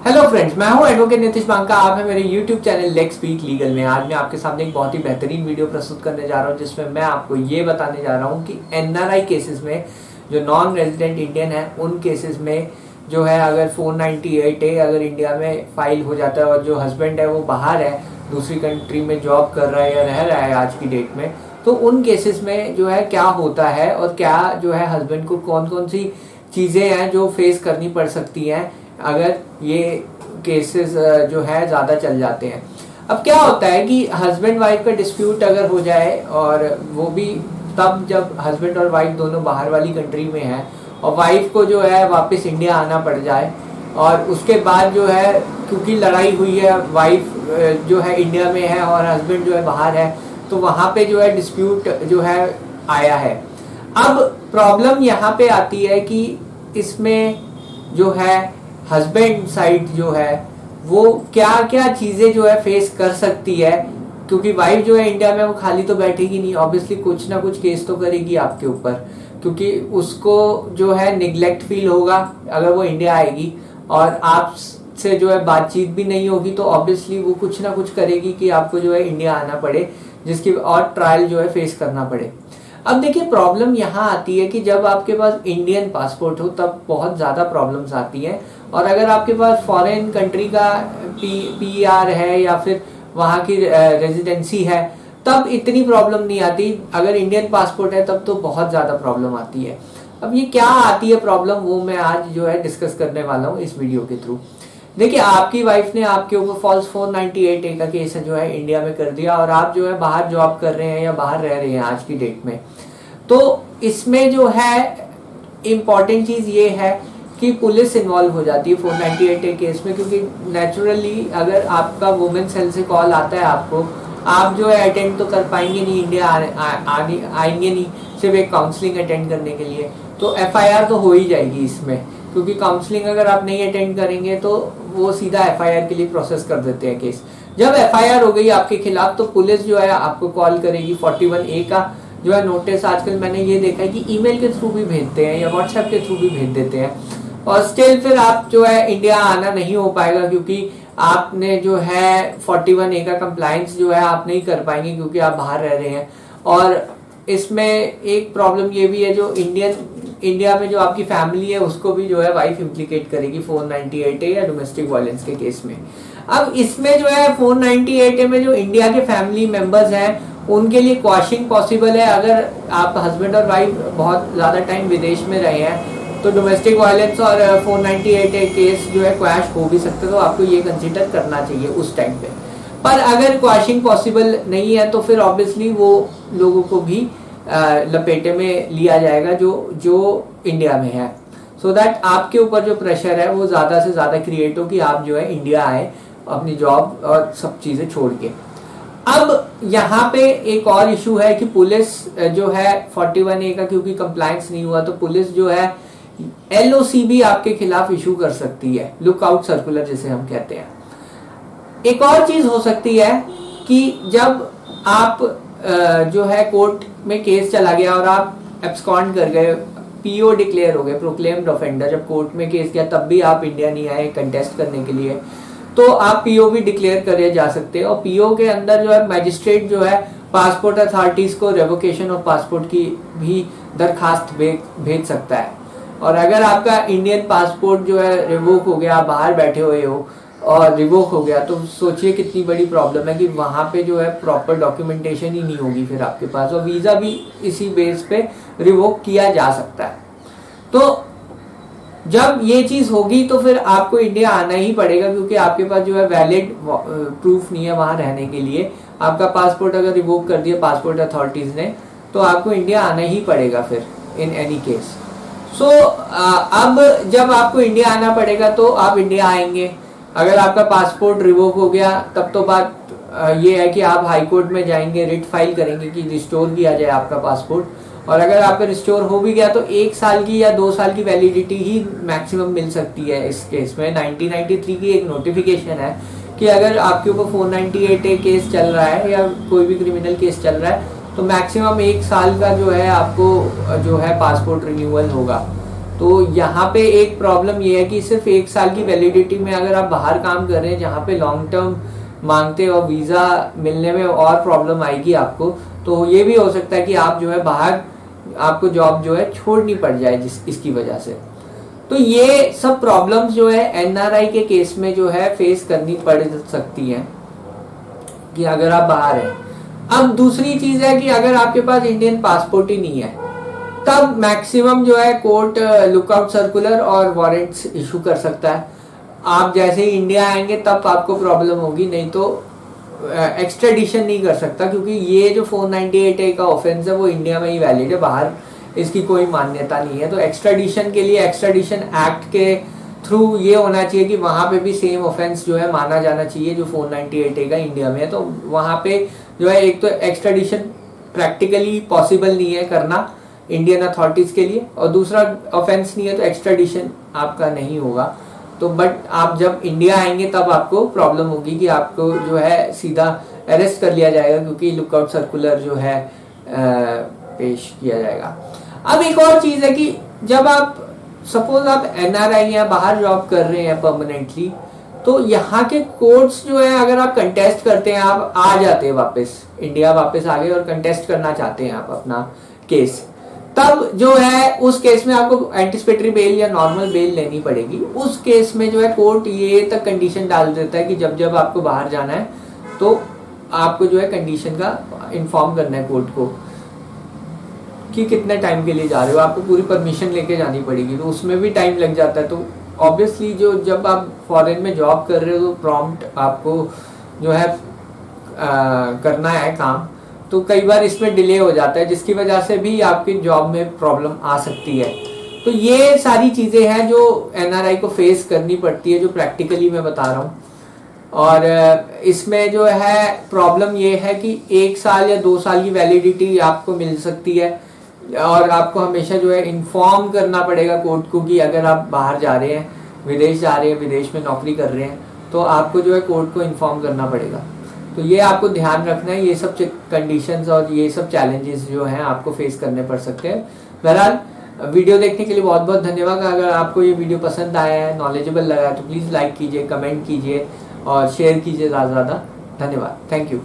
Hello friends, मैं हूं advocate Nitish Banka. आप हैं मेरे YouTube channel let's speak legal में। आज मैं आपके सामने एक बहुत ही बेहतरीन वीडियो प्रस्तुत करने जा रहा हूं, जिसमें मैं आपको ये बताने जा रहा हूं कि एनआरआई केसेस में जो नॉन रेजिडेंट इंडियन है, उन केसेस में जो है अगर 498A अगर इंडिया में फाइल हो जाता है और जो हस्बैंड है वो बाहर है, दूसरी कंट्री में जॉब कर रहा है या रह रहा है आज की डेट में, तो उन केसेस में जो है क्या होता है और क्या जो है हस्बैंड को कौन कौन सी चीज़ें हैं जो फेस करनी पड़ सकती हैं अगर ये केसेस जो है ज़्यादा चल जाते हैं। अब क्या होता है कि हस्बैंड वाइफ का डिस्प्यूट अगर हो जाए, और वो भी तब जब हस्बैंड और वाइफ दोनों बाहर वाली कंट्री में हैं और वाइफ को जो है वापस इंडिया आना पड़ जाए, और उसके बाद जो है क्योंकि लड़ाई हुई है, वाइफ जो है इंडिया में है और हस्बैंड जो है बाहर है, तो वहाँ पे जो है डिस्प्यूट जो है आया है। अब प्रॉब्लम यहाँ पे आती है कि इसमें जो है हस्बैंड साइड जो है वो क्या क्या चीज़ें जो है फेस कर सकती है, क्योंकि वाइफ जो है इंडिया में वो खाली तो बैठेगी नहीं, ऑब्वियसली कुछ ना कुछ केस तो करेगी आपके ऊपर, क्योंकि उसको जो है निगलेक्ट फील होगा अगर वो इंडिया आएगी और आपसे जो है बातचीत भी नहीं होगी, तो ऑब्वियसली वो कुछ ना कुछ करेगी कि आपको जो है इंडिया आना पड़े, जिसकी और ट्रायल जो है फेस करना पड़े। अब देखिए, प्रॉब्लम यहाँ आती है कि जब आपके पास इंडियन पासपोर्ट हो तब बहुत ज़्यादा प्रॉब्लम्स आती हैं, और अगर आपके पास फॉरेन कंट्री का पीआर है या फिर वहाँ की रेजिडेंसी है तब इतनी प्रॉब्लम नहीं आती। अगर इंडियन पासपोर्ट है तब तो बहुत ज़्यादा प्रॉब्लम आती है। अब ये क्या आती है प्रॉब्लम, वो मैं आज जो है डिस्कस करने वाला हूँ इस वीडियो के थ्रू। देखिए, आपकी वाइफ ने आपके ऊपर फॉल्स 498A का केस जो है इंडिया में कर दिया, और आप जो है बाहर जॉब कर रहे हैं या बाहर रह रहे हैं आज की डेट में, तो इसमें जो है इम्पॉर्टेंट चीज़ ये है कि पुलिस इन्वॉल्व हो जाती है 498A केस में, क्योंकि नेचुरली अगर आपका वुमेन सेल से कॉल आता है आपको, आप जो है अटेंड तो कर पाएंगे नहीं, इंडिया आएंगे नहीं सिर्फ एक काउंसलिंग अटेंड करने के लिए, तो FIR तो हो ही जाएगी इसमें, क्योंकि काउंसलिंग अगर आप नहीं अटेंड करेंगे तो वो सीधा FIR के लिए प्रोसेस कर देते हैं केस। जब FIR हो गई आपके खिलाफ तो पुलिस जो है आपको कॉल करेगी। 41A का जो है नोटिस आजकल मैंने ये देखा है कि ईमेल के थ्रू भी भेजते हैं या व्हाट्सएप के थ्रू भी भेज देते हैं, और स्टिल फिर आप जो है इंडिया आना नहीं हो पाएगा, क्योंकि आपने जो है 41A का कंप्लायंस जो है आप नहीं कर पाएंगे क्योंकि आप बाहर रह रहे हैं। और इसमें एक प्रॉब्लम ये भी है, जो इंडिया में जो आपकी फैमिली है उसको भी जो है वाइफ इम्प्लीकेट करेगी 498A या डोमेस्टिक वायलेंस के केस में। अब इसमें जो है 498A में जो इंडिया के फैमिली मेंबर्स हैं उनके लिए क्वॉशिंग पॉसिबल है। अगर आप हस्बैंड और वाइफ बहुत ज़्यादा टाइम विदेश में रहे हैं तो डोमेस्टिक वायलेंस और 498A केस जो है क्वैश हो भी सकते, तो आपको ये कंसिडर करना चाहिए उस टाइम पे। पर अगर क्वॉशिंग पॉसिबल नहीं है तो फिर ऑब्वियसली वो लोगों को भी लपेटे में लिया जाएगा जो इंडिया में है, सो दैट आपके ऊपर जो प्रेशर है वो ज़्यादा से ज़्यादा क्रिएट हो कि आप जो है इंडिया आए अपनी जॉब और सब चीज़ें छोड़ के। अब यहाँ पे एक और इशू है कि पुलिस जो है 41A का क्योंकि कंप्लायंस नहीं हुआ, तो पुलिस जो है LOC भी आपके खिलाफ इशू कर सकती है, लुकआउट सर्कुलर जिसे हम कहते हैं। एक और चीज हो सकती है कि जब आप जो है कोर्ट में केस चला गया और आप एब्सकॉन्ड कर गए, PO डिक्लेयर हो गए, प्रोक्लेम्ड ऑफेंडर, जब कोर्ट में केस किया तब भी आप इंडिया नहीं आए कंटेस्ट करने के लिए, तो आप PO भी डिक्लेयर करे जा सकते हैं। और PO के अंदर जो है मैजिस्ट्रेट जो है पासपोर्ट अथॉरिटीज को रेवोकेशन ऑफ पासपोर्ट की भी दरखास्त भेज सकता है। और अगर आपका इंडियन पासपोर्ट जो है रिवोक हो गया, आप बाहर बैठे हुए हो और रिवोक हो गया, तो सोचिए कितनी बड़ी प्रॉब्लम है कि वहाँ पे जो है प्रॉपर डॉक्यूमेंटेशन ही नहीं होगी फिर आपके पास, और वीज़ा भी इसी बेस पे रिवोक किया जा सकता है। तो जब ये चीज़ होगी तो फिर आपको इंडिया आना ही पड़ेगा, क्योंकि आपके पास जो है वैलिड प्रूफ नहीं है वहाँ रहने के लिए। आपका पासपोर्ट अगर रिवोक कर दिया पासपोर्ट अथॉरिटीज़ ने तो आपको इंडिया आना ही पड़ेगा फिर इन एनी केस। सो अब जब आपको इंडिया आना पड़ेगा तो आप इंडिया आएंगे। अगर आपका पासपोर्ट रिवोक हो गया तब तो बात ये है कि आप हाई कोर्ट में जाएंगे, रिट फाइल करेंगे कि रिस्टोर किया जाए आपका पासपोर्ट, और अगर आपका रिस्टोर हो भी गया तो 1 साल की या 2 साल की वैलिडिटी ही मैक्सिमम मिल सकती है इस केस में। 1993 की एक नोटिफिकेशन है कि अगर आपके ऊपर 498A केस चल रहा है या कोई भी क्रिमिनल केस चल रहा है तो मैक्सिमम 1 साल का जो है आपको जो है पासपोर्ट रिन्यूअल होगा। तो यहाँ पे एक प्रॉब्लम ये है कि सिर्फ 1 साल की वैलिडिटी में अगर आप बाहर काम कर रहे हैं जहाँ पे लॉन्ग टर्म मांगते हैं और वीज़ा मिलने में और प्रॉब्लम आएगी आपको, तो ये भी हो सकता है कि आप जो है बाहर आपको जॉब जो है छोड़नी पड़ जाए इसकी वजह से। तो ये सब प्रॉब्लम्स जो है एनआरआई के केस में जो है फेस करनी पड़ सकती हैं कि अगर आप बाहर हैं। अब दूसरी चीज है कि अगर आपके पास इंडियन पासपोर्ट ही नहीं है, तब मैक्सिमम जो है कोर्ट लुकआउट सर्कुलर और वारंट्स इशू कर सकता है। आप जैसे ही इंडिया आएंगे तब आपको प्रॉब्लम होगी, नहीं तो एक्स्ट्राडिशन नहीं कर सकता, क्योंकि ये जो 498A का ऑफेंस है वो इंडिया में ही वैलिड है, बाहर इसकी कोई मान्यता नहीं है। तो एक्स्ट्राडिशन के लिए एक्स्ट्राडिशन एक्ट के थ्रू ये होना चाहिए कि वहाँ पे भी सेम ऑफेंस जो है माना जाना चाहिए जो 498A का इंडिया में है। तो वहाँ पे जो है एक तो एक्स्ट्राडिशन प्रैक्टिकली पॉसिबल नहीं है करना इंडियन अथॉरिटीज के लिए, और दूसरा ऑफेंस नहीं है तो एक्स्ट्राडिशन आपका नहीं होगा। तो बट आप जब इंडिया आएंगे तब आपको प्रॉब्लम होगी कि आपको जो है सीधा अरेस्ट कर लिया जाएगा, क्योंकि लुकआउट सर्कुलर जो है पेश किया जाएगा। अब एक और चीज है कि जब आप सपोज आप एनआरआई या बाहर जॉब कर रहे हैं परमानेंटली, तो यहाँ के कोर्ट्स जो है अगर आप कंटेस्ट करते हैं, आप आ जाते हैं वापस इंडिया, वापस आ गए और कंटेस्ट करना चाहते हैं आप अपना केस, तब जो है उस केस में आपको एंटिसिपेटरी बेल या नॉर्मल बेल लेनी पड़ेगी। उस केस में जो है कोर्ट ये तक कंडीशन डाल देता है कि जब जब आपको बाहर जाना है तो आपको जो है कंडीशन का इन्फॉर्म करना है कोर्ट को कि कितने टाइम के लिए जा रहे हो, आपको पूरी परमिशन लेके जानी पड़ेगी, तो उसमें भी टाइम लग जाता है। तो ऑब्वियसली जो जब आप फॉरेन में जॉब कर रहे हो तो प्रॉम्प्ट आपको जो है करना है काम, तो कई बार इसमें डिले हो जाता है, जिसकी वजह से भी आपकी जॉब में प्रॉब्लम आ सकती है। तो ये सारी चीज़ें हैं जो एनआरआई को फेस करनी पड़ती है, जो प्रैक्टिकली मैं बता रहा हूँ। और इसमें जो है प्रॉब्लम ये है कि 1 साल या 2 साल की वैलिडिटी आपको मिल सकती है, और आपको हमेशा जो है इन्फॉर्म करना पड़ेगा कोर्ट को कि अगर आप बाहर जा रहे हैं, विदेश जा रहे हैं, विदेश में नौकरी कर रहे हैं, तो आपको जो है कोर्ट को इन्फॉर्म करना पड़ेगा। तो ये आपको ध्यान रखना है, ये सब कंडीशंस और ये सब चैलेंजेस जो हैं आपको फेस करने पड़ सकते हैं। बहरहाल वीडियो देखने के लिए बहुत बहुत धन्यवाद। अगर आपको ये वीडियो पसंद आया है, नॉलेजेबल लगा है, तो प्लीज़ लाइक कीजिए, कमेंट कीजिए और शेयर कीजिए ज़्यादा से ज़्यादा। धन्यवाद, थैंक यू।